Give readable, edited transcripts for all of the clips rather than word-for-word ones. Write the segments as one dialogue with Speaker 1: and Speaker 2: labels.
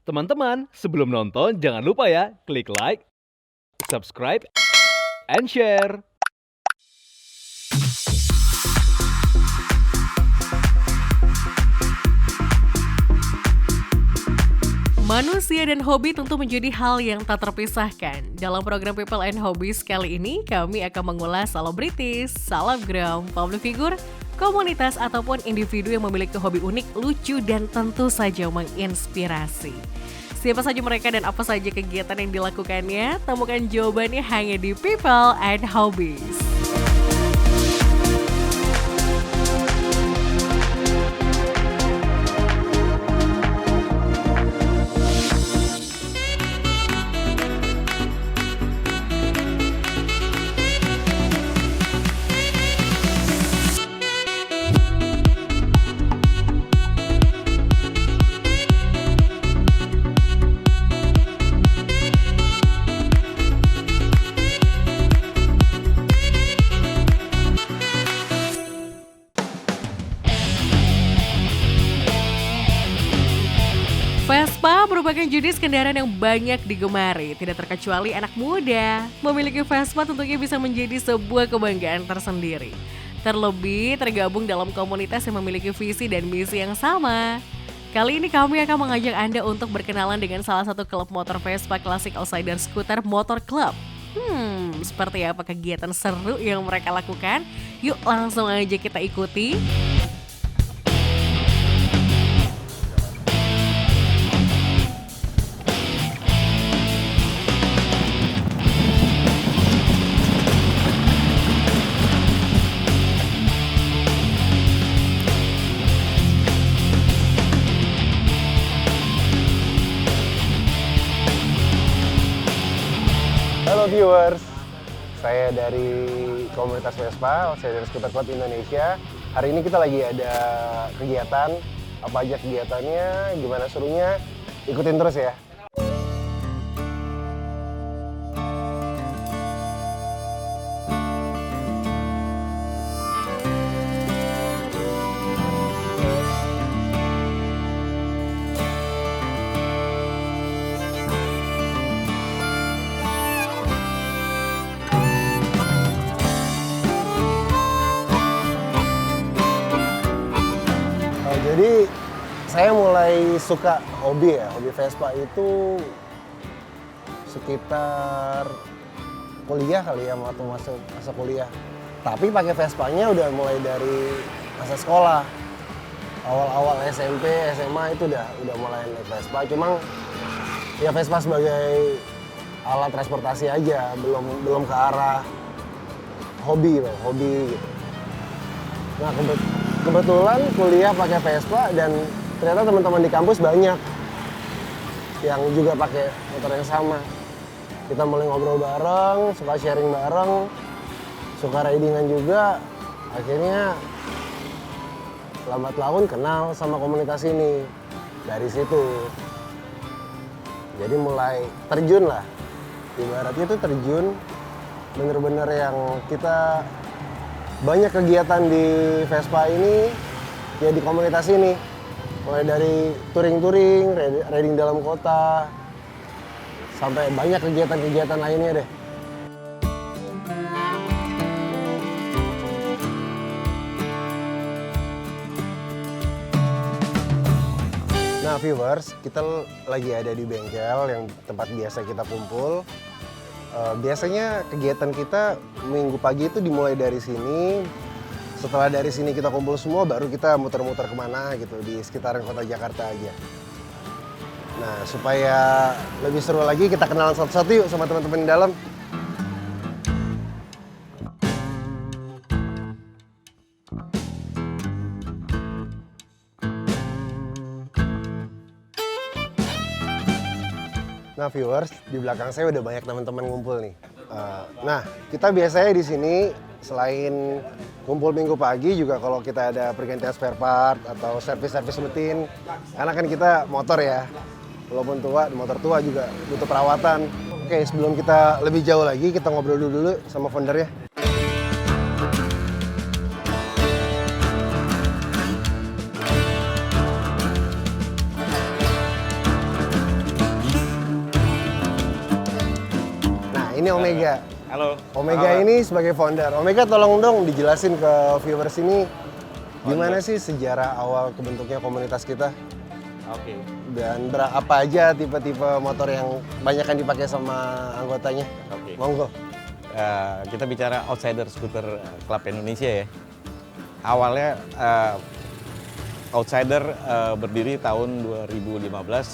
Speaker 1: Teman-teman, sebelum nonton jangan lupa ya, klik like, subscribe, and share.
Speaker 2: Manusia dan hobi tentu menjadi hal yang tak terpisahkan. Dalam program People and Hobbies kali ini, kami akan mengulas selebritis, selebgram, public figure, komunitas ataupun individu yang memiliki hobi unik, lucu, dan tentu saja menginspirasi. Siapa saja mereka dan apa saja kegiatan yang dilakukannya? Temukan jawabannya hanya di People and Hobbies. Vespa merupakan jenis kendaraan yang banyak digemari, tidak terkecuali anak muda. Memiliki Vespa tentunya bisa menjadi sebuah kebanggaan tersendiri. Terlebih tergabung dalam komunitas yang memiliki visi dan misi yang sama. Kali ini kami akan mengajak Anda untuk berkenalan dengan salah satu klub motor Vespa Classic Outsider Scooter Motor Club. Seperti apa kegiatan seru yang mereka lakukan? Yuk langsung aja kita ikuti.
Speaker 3: Halo viewers, saya dari komunitas Vespa, Outsider Scooter Club Indonesia. Hari ini kita lagi ada kegiatan, apa aja kegiatannya, gimana serunya, ikutin terus ya. Jadi saya mulai suka hobi Vespa itu sekitar kuliah kali ya, waktu masuk masa kuliah. Tapi pakai Vespanya udah mulai dari masa sekolah. Awal-awal SMP, SMA itu udah mulai naik Vespa. Cuma ya Vespa sebagai alat transportasi aja, belum ke arah hobi gitu. Nah, kebetulan kuliah pakai Vespa dan ternyata teman-teman di kampus banyak yang juga pakai motor yang sama. Kita mulai ngobrol bareng, suka sharing bareng, suka ridingan juga. Akhirnya lambat laun kenal sama komunitas ini. Dari situ. Jadi mulai terjun lah. Ibaratnya itu terjun bener-bener yang kita banyak kegiatan di Vespa ini, ya di komunitas ini. Mulai dari touring-touring, riding dalam kota, sampai banyak kegiatan-kegiatan lainnya deh. Nah viewers, kita lagi ada di bengkel yang tempat biasa kita kumpul. Biasanya kegiatan kita minggu pagi itu dimulai dari sini. Setelah dari sini kita kumpul semua, baru kita muter-muter kemana gitu di sekitaran kota Jakarta aja. Nah supaya lebih seru lagi, kita kenalan satu-satu yuk sama teman-teman di dalam. Nah viewers, di belakang saya udah banyak teman-teman ngumpul nih. Nah, kita biasanya di sini selain kumpul minggu pagi juga kalau kita ada pergantian spare part atau servis-servis mesin, karena kan kita motor ya, walaupun tua, motor tua juga butuh perawatan. Oke, sebelum kita lebih jauh lagi, kita ngobrol dulu sama foundernya. Ini Omega.
Speaker 4: Halo.
Speaker 3: Omega ini sebagai founder. Omega tolong dong dijelasin ke viewers ini gimana sih sejarah awal kebentuknya komunitas kita
Speaker 4: Oke.
Speaker 3: dan apa aja tipe-tipe motor yang banyak kan dipakai sama anggotanya.
Speaker 4: Oke.
Speaker 3: Monggo.
Speaker 4: Kita bicara Outsider Scooter Club Indonesia ya. Awalnya Outsider berdiri tahun 2015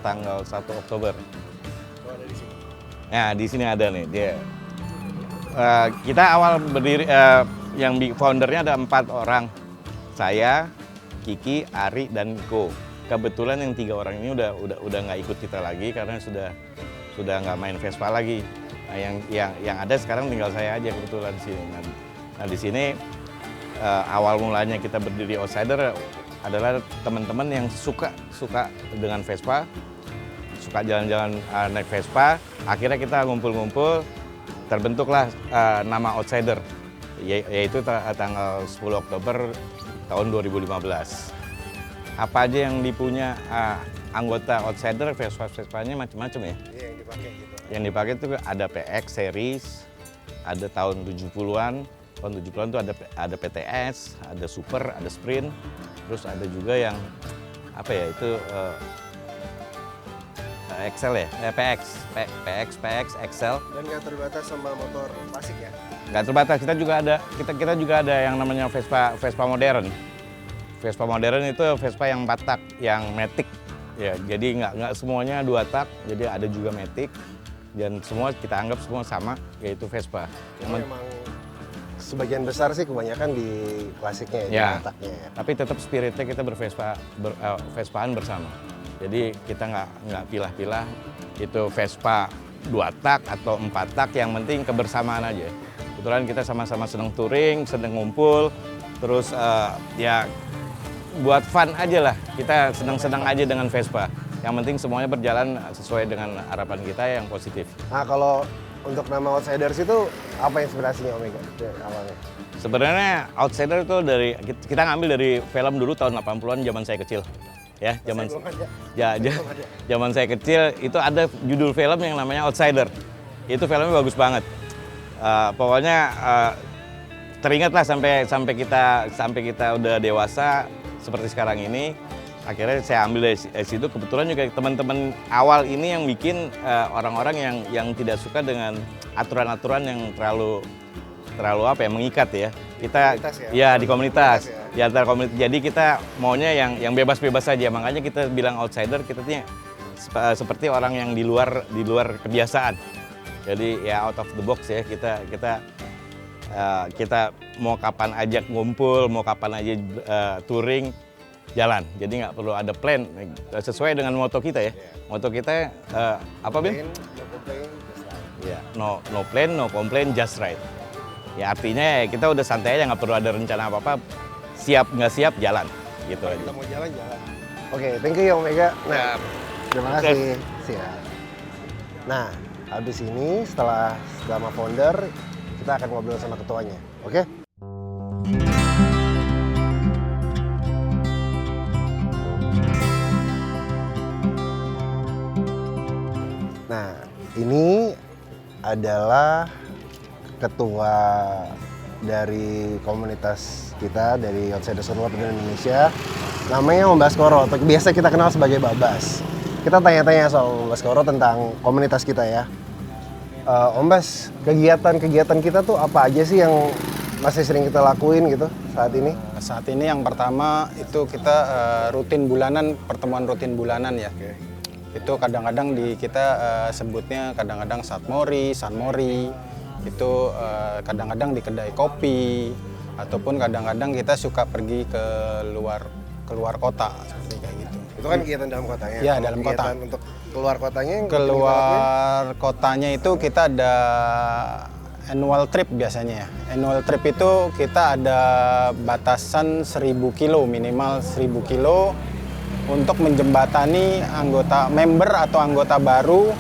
Speaker 4: tanggal 1 Oktober. Nah, di sini ada nih dia. Kita awal berdiri yang foundernya ada 4 orang. Saya, Kiki, Ari, dan Niko. Kebetulan yang 3 orang ini udah nggak ikut kita lagi karena sudah nggak main Vespa lagi. Nah, yang ada sekarang tinggal saya aja kebetulan di sini. Nah, di sini awal mulanya kita berdiri Outsider adalah teman-teman yang suka dengan Vespa, suka jalan-jalan naik Vespa. Akhirnya kita ngumpul-ngumpul, terbentuklah nama Outsider, yaitu tanggal 10 Oktober tahun 2015. Apa aja yang dipunya anggota Outsider, Vespa-Vespanya macam-macam ya.
Speaker 3: Iya, yang dipakai gitu.
Speaker 4: Yang dipakai itu ada PX series, ada tahun 70-an. Tahun 70-an itu ada PTS, ada Super, ada Sprint. Terus ada juga yang apa ya itu Excel ya, PX, Excel.
Speaker 3: Dan nggak terbatas sama motor klasik ya?
Speaker 4: Nggak terbatas, kita juga ada yang namanya Vespa modern. Vespa modern itu Vespa yang 4 tak, yang matic. Ya, jadi nggak semuanya 2 tak, jadi ada juga matic. Dan semua kita anggap semua sama, yaitu Vespa.
Speaker 3: Memang sebagian besar sih kebanyakan di klasiknya ya,
Speaker 4: Ya,
Speaker 3: di 4 taknya ya.
Speaker 4: tapi tetap spiritnya kita Vespaan bersama. Jadi kita nggak pilah-pilah itu Vespa 2 tak atau 4 tak, yang penting kebersamaan aja. Kebetulan kita sama-sama senang touring, senang ngumpul, terus ya buat fun aja lah. Kita senang-senang aja dengan Vespa. Yang penting semuanya berjalan sesuai dengan harapan kita yang positif.
Speaker 3: Nah, kalau untuk nama Outsiders itu apa inspirasinya Omega awalnya?
Speaker 4: Sebenarnya Outsider itu kita ngambil dari film dulu tahun 80-an zaman saya kecil. Ya, zaman saya kecil itu ada judul film yang namanya Outsider. Itu filmnya bagus banget. Pokoknya teringatlah sampai kita udah dewasa seperti sekarang ini. Akhirnya saya ambil dari situ. Kebetulan juga teman-teman awal ini yang bikin orang-orang yang tidak suka dengan aturan-aturan yang terlalu apa ya, mengikat ya. Kita di komunitas. Di antara komunitas. Jadi kita maunya yang bebas-bebas saja. Makanya kita bilang outsider, kita seperti orang yang di luar kebiasaan. Jadi ya out of the box ya. Kita mau kapan ajak ngumpul, mau kapan aja touring, jalan. Jadi nggak perlu ada plan, sesuai dengan moto kita ya. Moto kita apa, Bim? Ya, no plan, no complain, just ride. Ya artinya kita udah santai aja, nggak perlu ada rencana apa-apa. Siap nggak siap, jalan. Gitu aja.
Speaker 3: Kita mau jalan. Oke, thank you ya Omega. Nah, terima kasih. Siap. Nah, habis ini setelah sama founder, kita akan ngobrol sama ketuanya. Oke? Nah, ini adalah ketua dari komunitas kita, dari Outsider Scooter Club Indonesia. Namanya Om Baskoro, atau biasa kita kenal sebagai Babas. Kita tanya-tanya soal Om Baskoro tentang komunitas kita ya. Om Bas, kegiatan kita tuh apa aja sih yang masih sering kita lakuin gitu saat ini?
Speaker 5: Saat ini yang pertama itu kita pertemuan rutin bulanan ya.
Speaker 3: Oke.
Speaker 5: Itu kadang-kadang kita sebutnya kadang-kadang Sunmori, itu kadang-kadang di kedai kopi, ataupun kadang-kadang kita suka pergi ke luar kota seperti kayak gitu.
Speaker 3: Itu kan kegiatan dalam kotanya.
Speaker 5: Ya, dalam kota.
Speaker 3: Kegiatan untuk keluar kotanya yang
Speaker 5: Keluar kotanya itu kita ada annual trip biasanya ya. Annual trip itu kita ada batasan 1.000 kilo, minimal 1.000 kilo untuk menjembatani member atau anggota baru,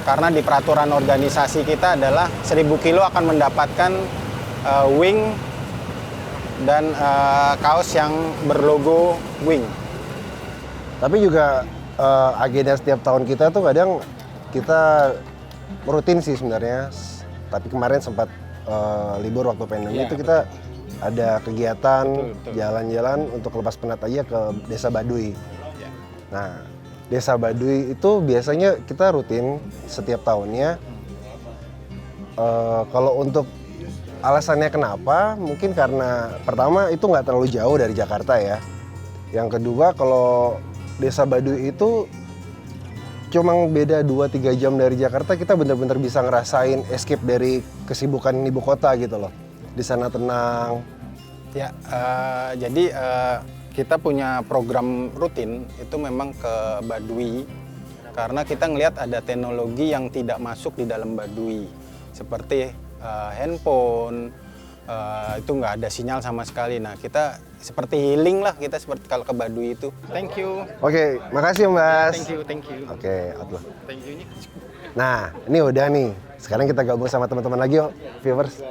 Speaker 5: karena di peraturan organisasi kita adalah 1.000 kilo akan mendapatkan wing dan kaos yang berlogo wing.
Speaker 3: Tapi juga agenda setiap tahun kita tuh kadang kita rutin sih sebenarnya Tapi kemarin sempat libur waktu pandemi
Speaker 5: Iya,
Speaker 3: itu kita ada kegiatan
Speaker 5: Betul.
Speaker 3: jalan-jalan untuk lepas penat aja ke Desa Baduy.
Speaker 5: Ya.
Speaker 3: Nah, Desa Baduy itu biasanya kita rutin setiap tahunnya. Kalau untuk alasannya kenapa, mungkin karena pertama itu nggak terlalu jauh dari Jakarta ya. Yang kedua, kalau Desa Baduy itu cuma beda 2-3 jam dari Jakarta, kita benar-benar bisa ngerasain escape dari kesibukan ibu kota gitu loh. Di sana tenang.
Speaker 5: Ya, jadi kita punya program rutin itu memang ke Baduy karena kita ngelihat ada teknologi yang tidak masuk di dalam Baduy seperti handphone itu nggak ada sinyal sama sekali. Nah kita seperti healing lah kita seperti kalau ke Baduy itu. Thank you.
Speaker 3: Oke, makasih Mas.
Speaker 5: Thank you.
Speaker 3: Oke, outlook.
Speaker 5: Thank you.
Speaker 3: Nah, ini udah nih. Sekarang kita gabung sama teman-teman lagi yuk, viewers.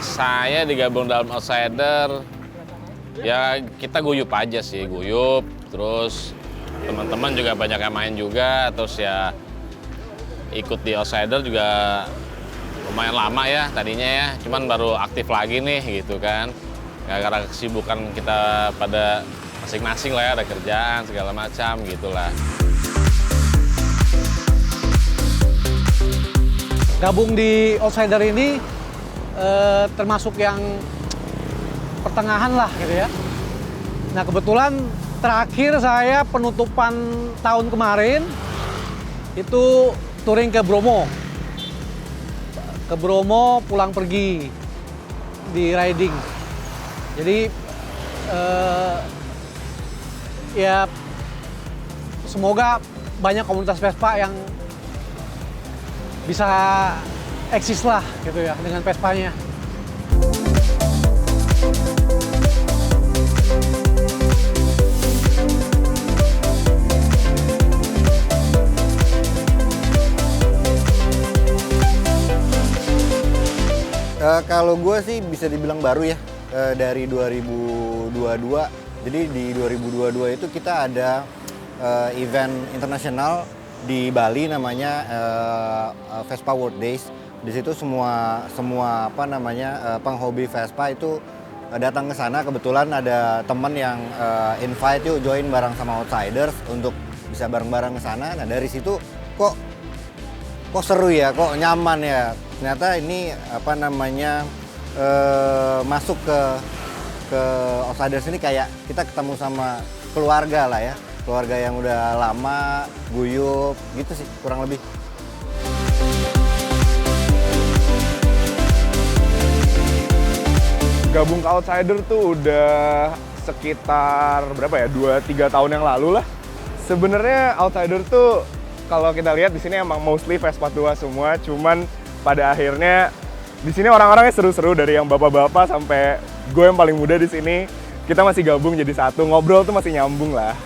Speaker 6: Saya digabung dalam Outsider, ya kita guyup aja sih, guyup. Terus teman-teman juga banyak yang main juga, terus ya ikut di Outsider juga lumayan lama ya tadinya ya, cuman baru aktif lagi nih gitu kan. Gara-gara kesibukan kita pada masing-masing lah ya, ada kerjaan segala macam gitulah.
Speaker 7: Gabung di Outsider ini termasuk yang pertengahan lah gitu ya. Nah kebetulan terakhir saya penutupan tahun kemarin itu touring ke Bromo. Ke Bromo pulang pergi di riding. Jadi ya semoga banyak komunitas Vespa yang bisa eksis lah gitu ya dengan Vespanya.
Speaker 8: Kalau gue sih bisa dibilang baru ya, dari 2022. Jadi di 2022 itu kita ada event internasional di Bali namanya Vespa World Days. Di situ semua apa namanya penghobi Vespa itu datang ke sana. Kebetulan ada teman yang invite yuk join bareng sama Outsiders untuk bisa bareng-bareng ke sana. Nah dari situ kok seru ya, kok nyaman ya. Ternyata ini apa namanya masuk ke Outsiders ini kayak kita ketemu sama keluarga lah ya. Keluarga yang udah lama, guyup, gitu sih kurang lebih.
Speaker 9: Gabung ke Outsider tuh udah sekitar berapa ya, 2-3 tahun yang lalu lah. Sebenarnya Outsider tuh kalau kita lihat di sini emang mostly Vespa tua semua, cuman pada akhirnya di sini orang-orangnya seru-seru dari yang bapak-bapak sampai gue yang paling muda di sini. Kita masih gabung jadi satu, ngobrol tuh masih nyambung lah.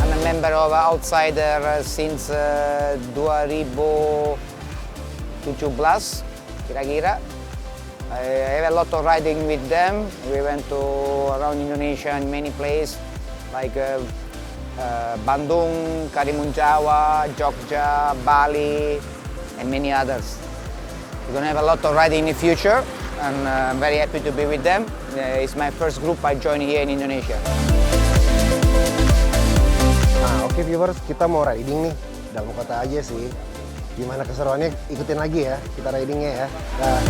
Speaker 10: I'm a member of Outsider since 2017 kira-kira. I have a lot of riding with them. We went to around Indonesia and many places like Bandung, Karimun Jawa, Jogja, Bali, and many others. We're gonna have a lot of riding in the future, and I'm very happy to be with them. It's my first group I joined here in Indonesia.
Speaker 3: Nah, oke viewers, kita mau riding nih. Dalam kota aja sih. Gimana keseruannya, ikutin lagi ya. Kita ridingnya ya. Nah.